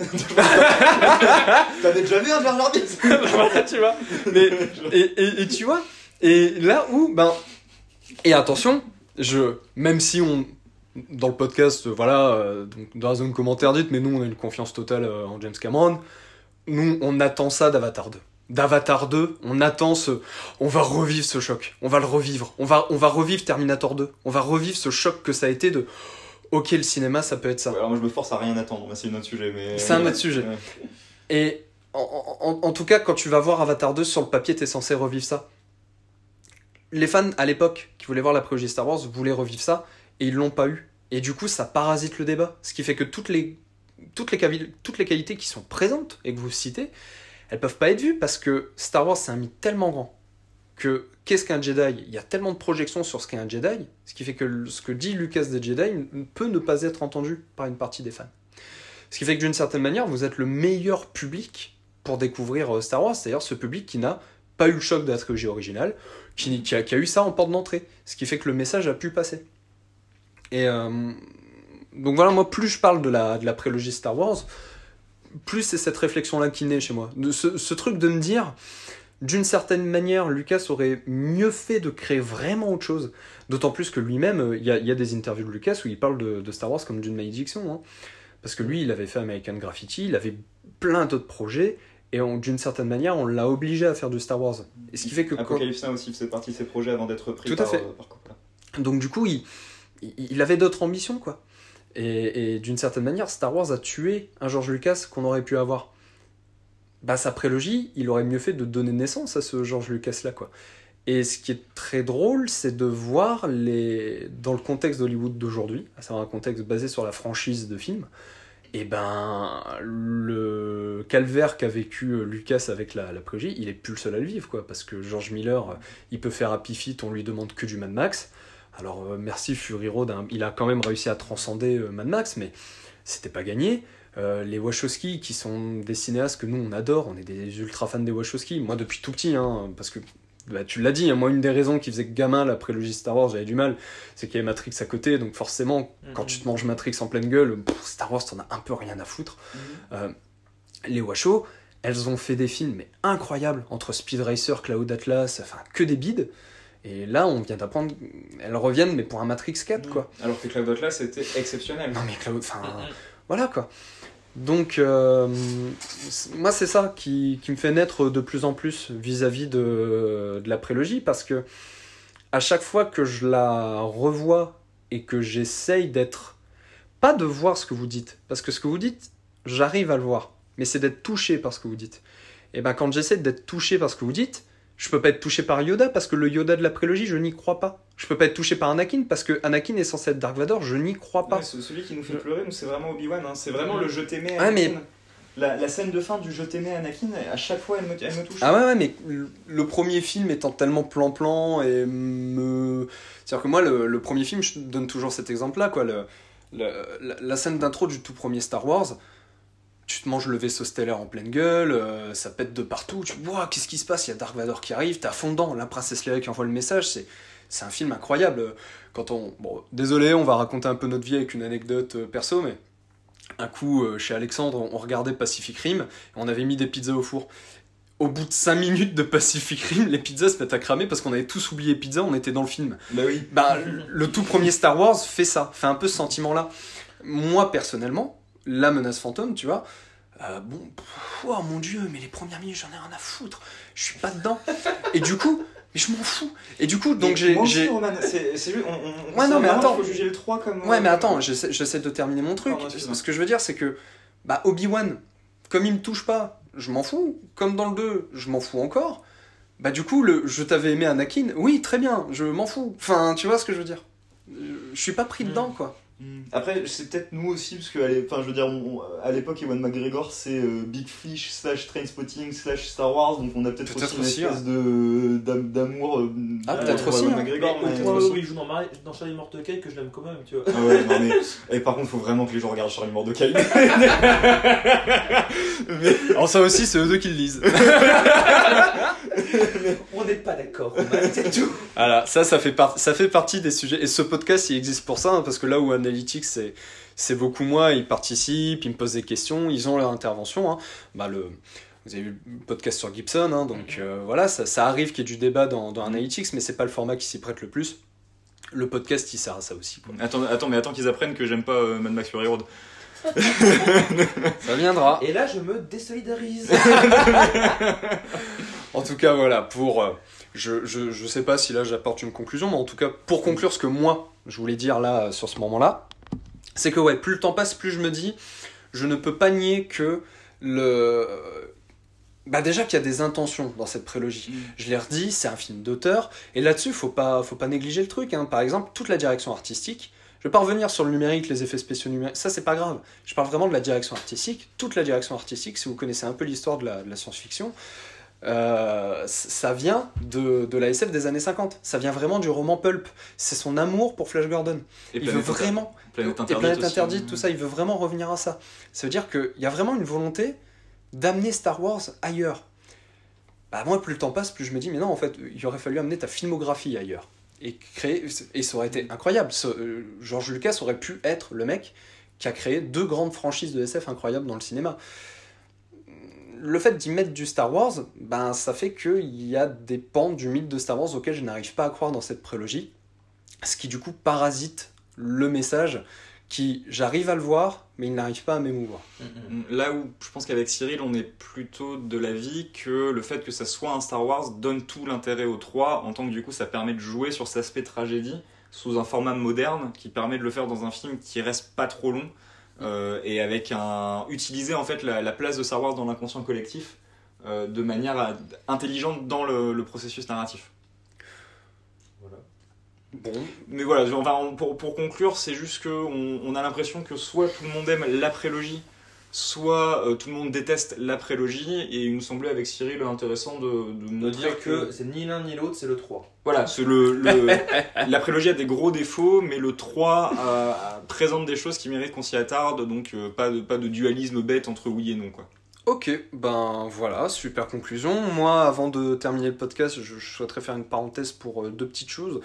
T'avais déjà vu un Jar Jar Binks? Voilà, tu vois. Mais, et tu vois, et là où, et attention, même si on, dans le podcast, donc dans la zone commentaire dite, mais nous on a une confiance totale en James Cameron, nous on attend ça d'Avatar 2. D'Avatar 2, on attend on va revivre ce choc, on va le revivre, on va revivre Terminator 2, on va revivre ce choc que ça a été de... Ok, le cinéma, ça peut être ça. Ouais, alors moi je me force à rien attendre, c'est un autre sujet. Mais... C'est un autre sujet. Ouais. Et en tout cas, quand tu vas voir Avatar 2, sur le papier, t'es censé revivre ça. Les fans, à l'époque, qui voulaient voir la prélogie Star Wars, voulaient revivre ça, et ils l'ont pas eu. Et du coup, ça parasite le débat. Ce qui fait que toutes les qualités qui sont présentes, et que vous citez, elles peuvent pas être vues, parce que Star Wars, c'est un mythe tellement grand, que qu'est-ce qu'un Jedi? Il y a tellement de projections sur ce qu'est un Jedi, ce qui fait que ce que dit Lucas des Jedi peut ne pas être entendu par une partie des fans. Ce qui fait que d'une certaine manière, vous êtes le meilleur public pour découvrir Star Wars, c'est-à-dire ce public qui n'a pas eu le choc de la trilogie originale, qui a eu ça en porte d'entrée, ce qui fait que le message a pu passer. Et donc voilà, moi, plus je parle de la prélogie Star Wars, plus c'est cette réflexion-là qui naît chez moi. Ce truc de me dire... D'une certaine manière, Lucas aurait mieux fait de créer vraiment autre chose. D'autant plus que lui-même, il y a des interviews de Lucas où il parle de Star Wars comme d'une malédiction. Hein. Parce que lui, il avait fait American Graffiti, il avait plein d'autres projets, et d'une certaine manière, on l'a obligé à faire du Star Wars. Et ce qui fait que Apocalypse Now aussi faisait partie de ses projets avant d'être pris Tout à fait. par Coppola. Donc du coup, il avait d'autres ambitions, quoi. Et d'une certaine manière, Star Wars a tué un George Lucas qu'on aurait pu avoir. Sa prélogie, il aurait mieux fait de donner naissance à ce George Lucas-là, quoi. Et ce qui est très drôle, c'est de voir dans le contexte d'Hollywood d'aujourd'hui, à savoir un contexte basé sur la franchise de films, le calvaire qu'a vécu Lucas avec la prélogie, il est plus le seul à le vivre, quoi. Parce que George Miller, il peut faire Happy Feet, on lui demande que du Mad Max. Alors merci Fury Road, hein, il a quand même réussi à transcender Mad Max, mais c'était pas gagné. Les Wachowski, qui sont des cinéastes que nous on adore, on est des ultra fans des Wachowski, moi depuis tout petit, hein, parce que tu l'as dit, hein, moi une des raisons qui faisait que gamin la prélogie Star Wars j'avais du mal, c'est qu'il y avait Matrix à côté, donc forcément quand tu te manges Matrix en pleine gueule, Star Wars t'en as un peu rien à foutre. Les Wacho, elles ont fait des films mais incroyables, entre Speed Racer, Cloud Atlas, enfin que des bides. Et là, on vient d'apprendre, elles reviennent, mais pour un Matrix 4, quoi. Alors que Cloud Atlas c'était exceptionnel. Non mais Cloud, voilà, quoi. Donc, moi, c'est ça qui me fait naître de plus en plus vis-à-vis de la prélogie, parce que à chaque fois que je la revois et que j'essaye d'être... Pas de voir ce que vous dites, parce que ce que vous dites, j'arrive à le voir, mais c'est d'être touché par ce que vous dites. Et ben quand j'essaie d'être touché par ce que vous dites, je peux pas être touché par Yoda, parce que le Yoda de la prélogie, je n'y crois pas. Je peux pas être touché par Anakin, parce que Anakin est censé être Dark Vador, je n'y crois pas. Ouais, celui qui nous fait pleurer, nous, c'est vraiment Obi-Wan. Hein. C'est vraiment le je t'aimais Ah, Anakin. mais- La scène de fin du je t'aimais Anakin, à chaque fois, elle me touche. Ah ouais, mais le premier film étant tellement plan-plan et me... C'est-à-dire que moi, le premier film, je donne toujours cet exemple-là, quoi. La scène d'intro du tout premier Star Wars, tu te manges le vaisseau stellaire en pleine gueule, ça pète de partout, tu vois, qu'est-ce qui se passe? Il y a Dark Vador qui arrive, t'es à fond dedans, la princesse Leia qui envoie le message, c'est un film incroyable. Quand on... Bon, désolé, on va raconter un peu notre vie avec une anecdote perso, mais un coup, chez Alexandre, on regardait Pacific Rim, et on avait mis des pizzas au four. Au bout de 5 minutes de Pacific Rim, les pizzas se mettent à cramer parce qu'on avait tous oublié pizza, on était dans le film. Bah oui. Bah, le tout premier Star Wars fait ça, fait un peu ce sentiment-là. Moi, personnellement, la menace fantôme, tu vois, oh mon dieu, mais les premières minutes, j'en ai rien à foutre. Je suis pas dedans. Et du coup, mais je m'en fous. Et du coup, donc Moi aussi, Roman, c'est juste, Ouais, non, mais attends. Il faut juger le 3 comme... Ouais, mais attends, j'essaie de terminer mon truc. Pardon, excuse-moi. Ce que je veux dire, c'est que bah, Obi-Wan, comme il me touche pas, je m'en fous. Comme dans le 2, je m'en fous encore. Bah du coup, je t'avais aimé Anakin, oui, très bien, je m'en fous. Enfin, tu vois ce que je veux dire. Je suis pas pris dedans, quoi. Après, c'est peut-être nous aussi, parce que je veux dire, à l'époque, Ewan McGregor, c'est Big Fish / Trainspotting / Star Wars, donc on a peut-être aussi une espèce d'amour peut-être pour aussi, Ewan hein. McGregor. mais- Oui, il joue dans Charlie Mortecale que je l'aime quand même, tu vois. Ah ouais, non mais... Et par contre, faut vraiment que les gens regardent Charlie Mortecale. Alors ça aussi, c'est eux deux qui le lisent. On n'est pas d'accord, c'est tout. Voilà, ça fait partie des sujets. Et ce podcast, il existe pour ça, hein, parce que là où Analytics, c'est beaucoup moi, ils participent, ils me posent des questions, ils ont leur intervention. Hein. Bah, vous avez vu le podcast sur Gibson, hein, donc voilà, ça arrive qu'il y ait du débat dans Analytics, mais c'est pas le format qui s'y prête le plus. Le podcast, il sert à ça aussi. Quoi. Attends qu'ils apprennent que j'aime pas Mad Max Fury Road. Ça viendra. Et là, je me désolidarise. En tout cas, voilà, pour... je sais pas si là j'apporte une conclusion, mais en tout cas, pour conclure ce que moi, je voulais dire là, sur ce moment-là, c'est que ouais, plus le temps passe, plus je me dis, je ne peux pas nier que bah déjà qu'il y a des intentions dans cette prélogie. Je l'ai redit, c'est un film d'auteur, et là-dessus, faut pas négliger le truc. Hein. Par exemple, toute la direction artistique, je vais pas revenir sur le numérique, les effets spéciaux numériques, ça c'est pas grave. Je parle vraiment de la direction artistique. Toute la direction artistique, si vous connaissez un peu l'histoire de la science-fiction, ça vient de la SF des années 50. Ça vient vraiment du roman pulp. C'est son amour pour Flash Gordon. Il veut vraiment... Planète Et Planète aussi. Interdite, tout ça, il veut vraiment revenir à ça. Ça veut dire qu'il y a vraiment une volonté d'amener Star Wars ailleurs. Bah moi, plus le temps passe, plus je me dis, mais non, en fait, il aurait fallu amener ta filmographie ailleurs. Et ça aurait été incroyable. George Lucas aurait pu être le mec qui a créé 2 grandes franchises de SF incroyables dans le cinéma. Le fait d'y mettre du Star Wars, ben, ça fait qu'il y a des pans du mythe de Star Wars auxquels je n'arrive pas à croire dans cette prélogie, ce qui du coup parasite le message qui, j'arrive à le voir, mais il n'arrive pas à m'émouvoir. Là où je pense qu'avec Cyril, on est plutôt de l'avis que le fait que ça soit un Star Wars donne tout l'intérêt au 3, en tant que du coup ça permet de jouer sur cet aspect tragédie sous un format moderne qui permet de le faire dans un film qui reste pas trop long et avec utiliser en fait la place de Star Wars dans l'inconscient collectif de manière intelligente dans le processus narratif. Bon, Mais voilà, pour conclure, c'est juste qu'on a l'impression que soit tout le monde aime la prélogie, soit tout le monde déteste la prélogie, et il nous semblait avec Cyril intéressant de De montrer dire que c'est ni l'un ni l'autre, c'est le 3. Voilà, la prélogie a des gros défauts, mais le 3 présente des choses qui méritent qu'on s'y attarde, donc pas de dualisme bête entre oui et non, quoi. ok, ben voilà, super conclusion. Moi, avant de terminer le podcast, je souhaiterais faire une parenthèse pour 2 petites choses.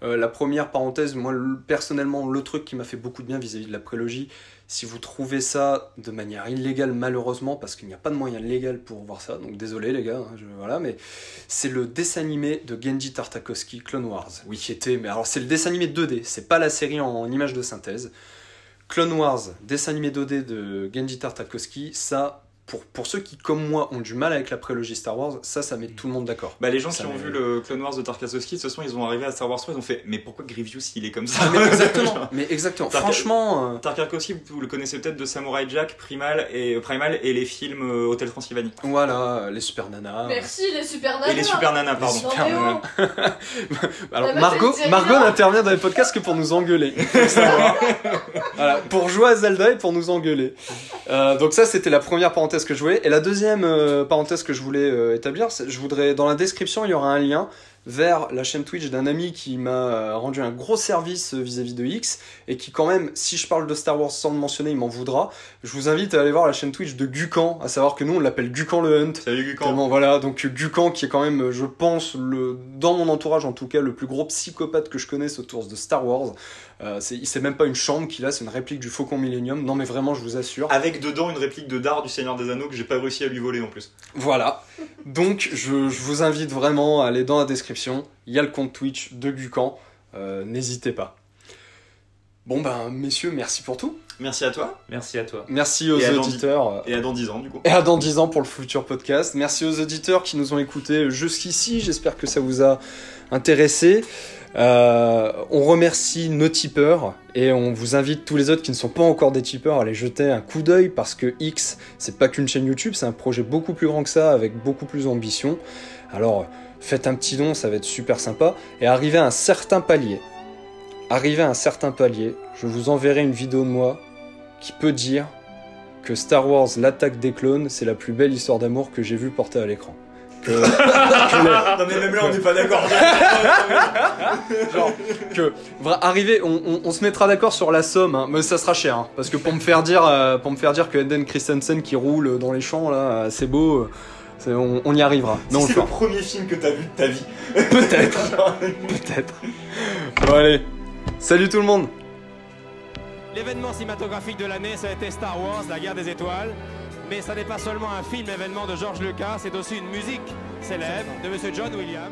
La première parenthèse, moi personnellement, le truc qui m'a fait beaucoup de bien vis-à-vis de la prélogie, si vous trouvez ça de manière illégale malheureusement, parce qu'il n'y a pas de moyen légal pour voir ça, donc désolé les gars, hein, voilà, mais c'est le dessin animé de Genji Tartakovsky, Clone Wars. Oui, qui était, mais alors c'est le dessin animé 2D, c'est pas la série en image de synthèse. Clone Wars, dessin animé 2D de Genji Tartakovsky, ça, pour ceux qui, comme moi, ont du mal avec la prélogie Star Wars, ça met tout le monde d'accord. Bah, les gens Ça qui ont met- vu le Clone Wars de Tarkovsky, de toute façon, ils ont arrivé à Star Wars 3, ils ont fait mais pourquoi Grievous il est comme ça? Ah, mais exactement, mais exactement. Tark- Franchement, Tarkovsky, vous le connaissez peut-être de Samurai Jack, Primal et les films Hôtel Transylvanie. voilà, les super nanas. Merci les super nanas. Et les Super Nanas, pardon. Non, super mais nanas. oh. Alors La meuf, Margot, elle dit Margot rien. n'intervient dans les podcasts que pour nous engueuler. Faut le savoir. Voilà, pour jouer à Zelda et pour nous engueuler. Donc ça c'était la première parenthèse que je voulais. Et la deuxième parenthèse que je voulais établir, je voudrais, dans la description il y aura un lien vers la chaîne Twitch d'un ami qui m'a rendu un gros service vis-à-vis de X et qui quand même, si je parle de Star Wars sans le mentionner, il m'en voudra. Je vous invite à aller voir la chaîne Twitch de Gucan, à savoir que nous on l'appelle Gucan le Hunt. Salut Gucan. Tellement, voilà, donc Gucan qui est quand même, je pense, dans mon entourage en tout cas, le plus gros psychopathe que je connaisse autour de Star Wars. C'est même pas une chambre qu'il a, c'est une réplique du Faucon Millennium. Non mais vraiment, je vous assure. Avec dedans une réplique de Dard du Seigneur des Anneaux que j'ai pas réussi à lui voler en plus. Voilà. Donc je vous invite vraiment à aller dans la description. Il y a le compte Twitch de Gucan. N'hésitez pas. Bon ben messieurs, merci pour tout. Merci à toi Merci à toi. Merci aux Et à dans auditeurs. et à dans 10 ans du coup. Et à dans 10 ans pour le futur podcast. Merci aux auditeurs qui nous ont écoutés jusqu'ici. J'espère que ça vous a intéressé. On remercie nos tipeurs et on vous invite tous les autres qui ne sont pas encore des tipeurs à aller jeter un coup d'œil parce que X, c'est pas qu'une chaîne YouTube, c'est un projet beaucoup plus grand que ça avec beaucoup plus d'ambition. Alors faites un petit don, ça va être super sympa. Et arrivez à un certain palier, je vous enverrai une vidéo de moi qui peut dire que Star Wars, l'attaque des clones, c'est la plus belle histoire d'amour que j'ai vue portée à l'écran. Non mais même là on n'est pas d'accord. Arriver, on se mettra d'accord sur la somme, hein, mais ça sera cher, hein, parce que pour me faire dire que Hayden Christensen qui roule dans les champs là, c'est beau, on y arrivera. Mais on le C'est le fera. premier film que t'as vu de ta vie. Peut-être. Bon allez, salut tout le monde. L'événement cinématographique de l'année, ça a été Star Wars, la guerre des étoiles. Mais ça n'est pas seulement un film événement de George Lucas, c'est aussi une musique célèbre de Monsieur John Williams.